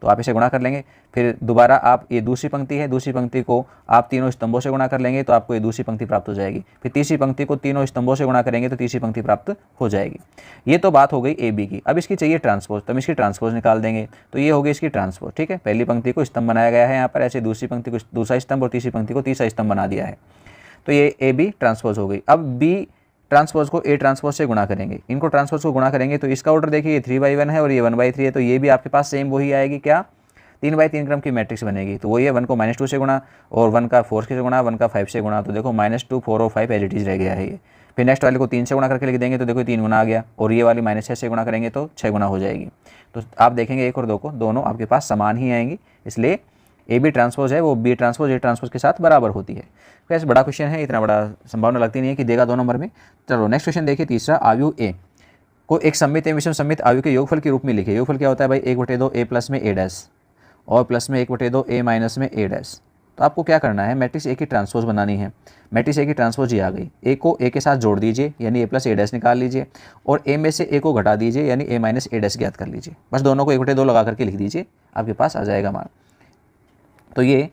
तो आप इसे गुणा कर लेंगे, फिर दोबारा आप ये दूसरी पंक्ति है, दूसरी पंक्ति को आप तीनों स्तंभों से गुणा कर लेंगे तो आपको ये दूसरी पंक्ति प्राप्त हो जाएगी। फिर तीसरी पंक्ति को तीनों स्तंभों से गुणा करेंगे तो तीसरी पंक्ति प्राप्त हो जाएगी। ये तो बात हो गई ए बी की। अब इसकी चाहिए ट्रांसपोज, तो हम इसकी ट्रांसपोज निकाल देंगे, तो ये हो गई इसकी ट्रांसपोज, ठीक है। पहली पंक्ति को स्तंभ बनाया गया है यहाँ पर, ऐसे दूसरी पंक्ति को दूसरा स्तंभ और तीसरी पंक्ति को तीसरा स्तंभ बना दिया है, तो ये ए बी ट्रांसपोज हो गई। अब बी ट्रांसपोज को ए ट्रांसपोज से गुणा करेंगे, इनको ट्रांसपोज को गुणा करेंगे तो इसका ऑर्डर देखिए, ये 3/1 है और ये 1/3 है, तो ये भी आपके पास सेम वही आएगी, क्या 3/3 क्रम की मैट्रिक्स बनेगी। तो वही है, 1 को -2 से गुणा और 1 का 4 से गुणा, 1 का 5 से गुणा, तो देखो -2 4 और 5 एज इट इज रह गया है ये। फिर नेक्स्ट वाले को 3 से गुणा करके लिख देंगे तो देखो 3 गुना आ गया, और ये वाली -6 से गुणा करेंगे तो 6 गुना हो जाएगी। तो आप देखेंगे 1 और 2 को दोनों आपके पास समान ही आएंगी, इसलिए ए बी ट्रांसपोज है वो बी ट्रांसपोज ए ट्रांसपोज के साथ बराबर होती है। वैसे बड़ा क्वेश्चन है, इतना बड़ा संभावना लगती नहीं है कि देगा 2 नंबर में। चलो नेक्स्ट क्वेश्चन देखिए, तीसरा, आयु ए को एक सममित एवं विषम सममित आयु के योगफल के रूप में लिखे। योगफल क्या होता है भाई, 1/2 ए प्लस में ए डैश और प्लस में 1/2 ए माइनस में ए डैश। तो आपको क्या करना है, मैट्रिक्स ए की ट्रांसपोज बनानी है। मैट्रिक्स ए की ट्रांसपोज ये आ गई, ए को ए के साथ जोड़ दीजिए यानी ए प्लस ए डैश निकाल लीजिए, और ए में से ए को घटा दीजिए यानी ए माइनस ए डैश ज्ञात कर लीजिए। बस दोनों को 1/2 लगा करके लिख दीजिए, आपके पास आ जाएगा मान। तो ये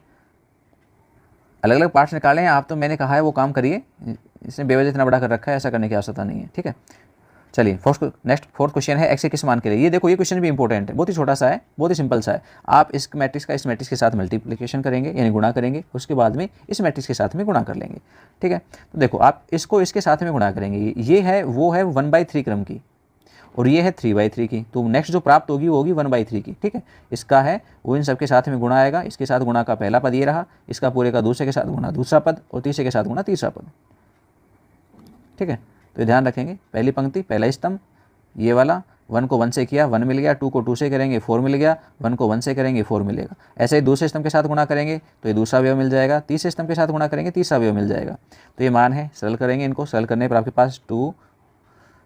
अलग अलग पार्ट्स निकाले हैं आप, तो मैंने कहा है वो काम करिए, इसने बेवजह इतना बड़ा कर रखा है, ऐसा करने की आवश्यकता नहीं है, ठीक है। चलिए नेक्स्ट फोर्थ क्वेश्चन है, एक्स के किस मान के लिए। ये देखो ये क्वेश्चन भी इंपॉर्टेंट है, बहुत ही छोटा सा है, बहुत ही सिंपल सा है। आप इस मैट्रिक्स का इस मैट्रिक्स के साथ मल्टीप्लिकेशन करेंगे यानी गुणा करेंगे, उसके बाद में इस मैट्रिक्स के साथ में गुणा कर लेंगे, ठीक है। तो देखो आप इसको इसके साथ में गुणा करेंगे, ये है वो है 1/3 क्रम की और ये है 3/3 की, तो नेक्स्ट जो प्राप्त होगी वो होगी 1/3 की, ठीक है। इसका है वो इन सब के साथ में गुणा आएगा, इसके साथ गुणा का पहला पद ये रहा, इसका पूरे का दूसरे के साथ गुणा दूसरा पद, और तीसरे के साथ गुणा तीसरा पद, ठीक है। तो ध्यान रखेंगे, पहली पंक्ति पहला स्तंभ, ये वाला 1 को 1 से किया 1 मिल गया, 2 को 2 से करेंगे 4 मिल गया, 1 को 1 से करेंगे 4 मिलेगा। ऐसे ही दूसरे स्तंभ के साथ गुणा करेंगे तो ये दूसरा अवयव मिल जाएगा, तीसरे स्तंभ के साथ गुणा करेंगे तीसरा अवयव मिल जाएगा। तो ये मान है, सरल करेंगे इनको, सरल करने पर आपके पास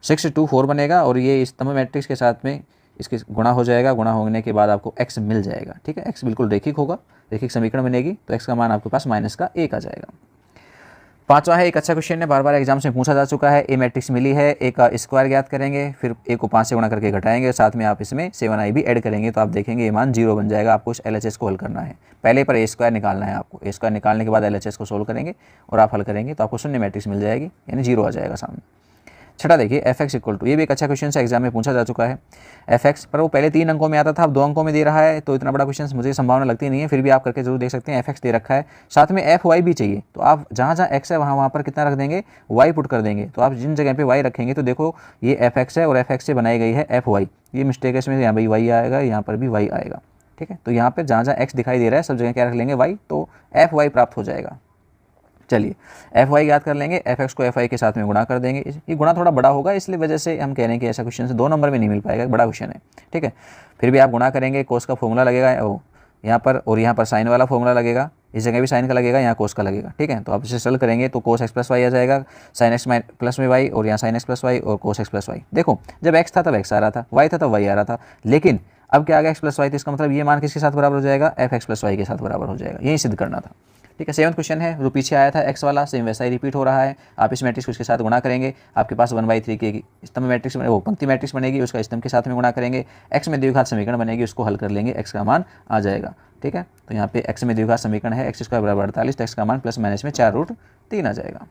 6 2 4 बनेगा, और ये स्तंभ मैट्रिक्स के साथ में इसके गुणा हो जाएगा, गुणा होने के बाद आपको x मिल जाएगा, ठीक है। x बिल्कुल रेखिक होगा, रेखिक समीकरण बनेगी, तो x का मान आपके पास -1 आ जाएगा। पांचवा है, एक अच्छा क्वेश्चन है, बार बार एग्जाम में पूछा जा चुका है। ए मैट्रिक्स मिली है, ए का स्क्वायर ज्ञात करेंगे, फिर ए को 5 से गुणा करके घटाएंगे, साथ में आप इसमें 7i भी ऐड करेंगे, तो आप देखेंगे ये मान 0 बन जाएगा। आपको इस LHS को हल करना है, पहले पर ए स्क्वायर निकालना है आपको। ए स्क्वायर निकालने के बाद LHS को सोल्व करेंगे और आप हल करेंगे तो आपको शून्य मैट्रिक्स मिल जाएगी, यानी 0 आ जाएगा सामने। छठा देखिए, fx इक्वल टू, ये भी एक अच्छा क्वेश्चन से एग्जाम में पूछा जा चुका है। fx पर वो पहले 3 अंकों में आता था, अब 2 अंकों में दे रहा है, तो इतना बड़ा क्वेश्चन मुझे संभावना लगती नहीं है, फिर भी आप करके जरूर देख सकते हैं। fx दे रखा है, साथ में fy भी चाहिए, तो आप जहाँ जहाँ x है वहाँ पर कितना रख देंगे, y पुट कर देंगे। तो आप जिन जगह पे y रखेंगे तो देखो ये fx है और fx से बनाई गई है fy, ये मिस्टेक है इसमें, यहाँ पर y आएगा, यहाँ पर भी y आएगा, ठीक है। तो यहाँ पर जहाँ जहाँ x दिखाई दे रहा है सब जगह क्या रख लेंगे, y, तो fy प्राप्त हो जाएगा। चलिए fy याद कर लेंगे, fx को fy के साथ में गुणा कर देंगे। ये गुणा थोड़ा बड़ा होगा, इसलिए वजह से हम कह रहे हैं कि ऐसा क्वेश्चन से 2 नंबर में नहीं मिल पाएगा, बड़ा क्वेश्चन है, ठीक है। फिर भी आप गुणा करेंगे, कोस का फॉर्मूला लगेगा यहाँ पर, और यहाँ पर साइन वाला फॉर्मूला लगेगा, इस जगह भी साइन का लगेगा, यहाँ कोस का लगेगा, ठीक है। तो आप इसे सॉल्व करेंगे तो cos x प्लस वाई आ जाएगा, sin x प्लस में y, और यहाँ sin x प्लस वाई और cos x प्लस वाई। देखो जब x था तब x आ रहा था, y था तब y आ रहा था, लेकिन अब क्या आ गया x प्लस वाई, तो इसका मतलब ये मान किसके साथ बराबर हो जाएगा, fx प्लस वाई के साथ बराबर हो जाएगा, यही सिद्ध करना था, ठीक है। 7वां क्वेश्चन है, जो पीछे आया था x वाला, सेम वैसा ही रिपीट हो रहा है। आप इस मैट्रिक्स को इसके साथ गुणा करेंगे, आपके पास 1/3 की स्तंभ मैट्रिक्स वो पंक्ति मैट्रिक्स बनेगी, उसका स्तंभ के साथ में गुणा करेंगे, x में द्विघात समीकरण बनेगी, उसको हल कर लेंगे, x का मान आ जाएगा, ठीक है। तो यहाँ पे x में द्विघात समीकरण है, x स्क्वायर बराबर 48, तो x का मान प्लस माइनस में 4√3 आ जाएगा।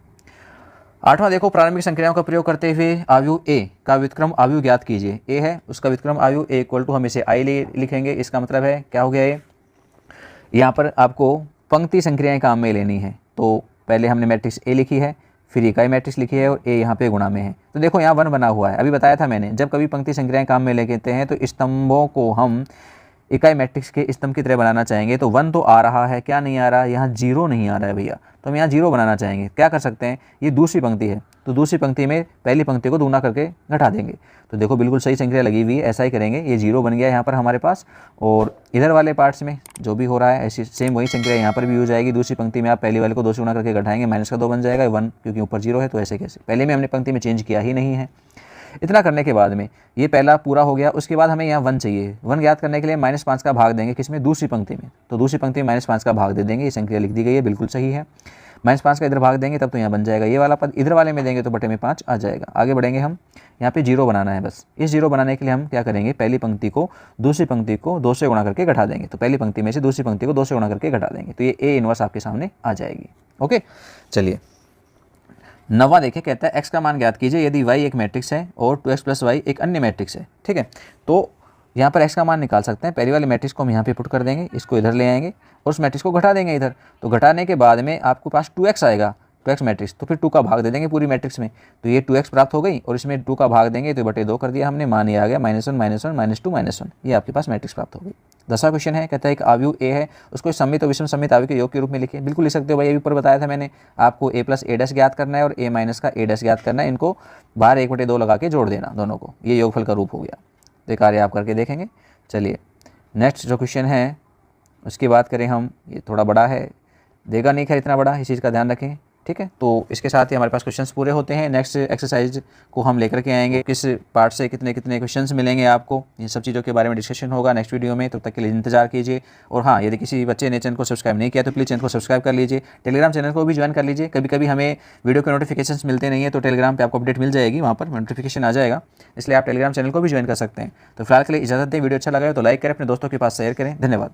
8वां देखो, प्रारंभिक संक्रियाओं का प्रयोग करते हुए आयु a का व्युत्क्रम आयु ज्ञात कीजिए। a है, उसका व्युत्क्रम आयु a इक्वल टू, हम इसे i लिखेंगे, इसका मतलब है क्या हो गया, ये यहाँ पर आपको पंक्ति संक्रियाएं काम में लेनी है। तो पहले हमने मैट्रिक्स ए लिखी है, फिर इकाई मैट्रिक्स लिखी है, और ए यहाँ पे गुणा में है। तो देखो यहाँ 1 बना हुआ है, अभी बताया था मैंने, जब कभी पंक्ति संक्रियाएं काम में लेते हैं तो स्तंभों को हम इकाई मैट्रिक्स के स्तंभ की तरह बनाना चाहेंगे। तो 1 तो आ रहा है, क्या नहीं आ रहा, यहाँ 0 नहीं आ रहा है भैया, तो हम यहाँ 0 बनाना चाहेंगे। क्या कर सकते हैं, ये दूसरी पंक्ति है, तो दूसरी पंक्ति में पहली पंक्ति को दुगुना करके घटा देंगे। तो देखो बिल्कुल सही संक्रिया लगी हुई है, ऐसा ही करेंगे, ये 0 बन गया यहाँ पर हमारे पास, और इधर वाले पार्ट्स में जो भी हो रहा है ऐसी सेम वही संक्रिया यहाँ पर भी हो जाएगी। दूसरी पंक्ति में आप पहली वाले को 2 से गुणा करके घटाएंगे, माइनस का 2 बन जाएगा, 1 क्योंकि ऊपर 0 है, तो ऐसे कैसे, पहले में हमने पंक्ति में चेंज किया ही नहीं है। इतना करने के बाद में ये पहला पूरा हो गया, उसके बाद हमें यहाँ 1 चाहिए। 1 ज्ञात करने के लिए -5 का भाग देंगे, किसमें, दूसरी पंक्ति में, तो दूसरी पंक्ति में -5 का भाग दे देंगे, ये संक्रिया लिख दी गई है, बिल्कुल सही है। -5 का इधर भाग देंगे तब तो यहाँ बन जाएगा ये वाला पद, इधर वाले में देंगे तो बटे में 5 आ जाएगा। आगे बढ़ेंगे हम, यहाँ पे 0 बनाना है बस। इस 0 बनाने के लिए हम क्या करेंगे, पहली पंक्ति को दूसरी पंक्ति को 2 से गुणा करके घटा देंगे, तो पहली पंक्ति में से दूसरी पंक्ति को 2 से गुणा करके घटा देंगे, तो ये ए इनवर्स आपके सामने आ जाएगी। ओके, चलिए 9वां देखें, कहता है x का मान ज्ञात कीजिए यदि y एक मैट्रिक्स है और 2x प्लस वाई एक अन्य मैट्रिक्स है, ठीक है। तो यहाँ पर x का मान निकाल सकते हैं, पहली वाले मैट्रिक्स को हम यहाँ पे पुट कर देंगे, इसको इधर ले आएंगे और उस मैट्रिक्स को घटा देंगे इधर। तो घटाने के बाद में आपके पास 2x आएगा, 2x मैट्रिक्स, तो फिर 2 का भाग दे देंगे पूरी मैट्रिक्स में, तो ये 2x प्राप्त हो गई और इसमें 2 का भाग देंगे तो बटे 2 कर दिया हमने, मान ये आ गया -1 -1 -2 -1, ये आपके पास मैट्रिक्स प्राप्त हो गई। 10वां क्वेश्चन है, कहता है एक आव्यूह ए है, उसको सममित और विषम सममित आव्यूह के योग के रूप में लिखिए। बिल्कुल लिख सकते हो भाई, अभी ऊपर बताया था मैंने आपको a + a' ज्ञात करना है और a - का a' ज्ञात करना है, इनको बाहर 1/2 लगा के जोड़ देना दोनों को, ये योगफल का रूप हो गया। तो ये कार्य आप करके देखेंगे। चलिए नेक्स्ट जो क्वेश्चन है उसकी बात करें हम, ये थोड़ा बड़ा है, देगा नहीं खैर इतना बड़ा, इस चीज़ का ध्यान रखें, ठीक है। तो इसके साथ ही हमारे पास क्वेश्चंस पूरे होते हैं। नेक्स्ट एक्सरसाइज को हम लेकर के आएंगे, किस पार्ट से कितने कितने क्वेश्चंस मिलेंगे आपको, इन सब चीज़ों के बारे में डिस्कशन होगा नेक्स्ट वीडियो में। तब तक के लिए इंतजार कीजिए। और हाँ, यदि किसी बच्चे ने चैनल को सब्सक्राइब नहीं किया तो प्लीज़ चैनल को सब्सक्राइब कर लीजिए। टेलीग्राम चैनल को भी ज्वाइन कर लीजिए। कभी कभी हमें वीडियो के नोटिफिकेशन मिलते नहीं है, तो टेलीग्राम पर आपको अपडेट मिल जाएगी, वहाँ पर नोटिफिकेशन आ जाएगा, इसलिए आप टेलीग्राम चैनल को भी ज्वाइन कर सकते हैं। तो फिलहाल के लिए इजाज़त दें। वीडियो अच्छा लगा हो तो लाइक करें, अपने दोस्तों के पास शेयर करें। धन्यवाद।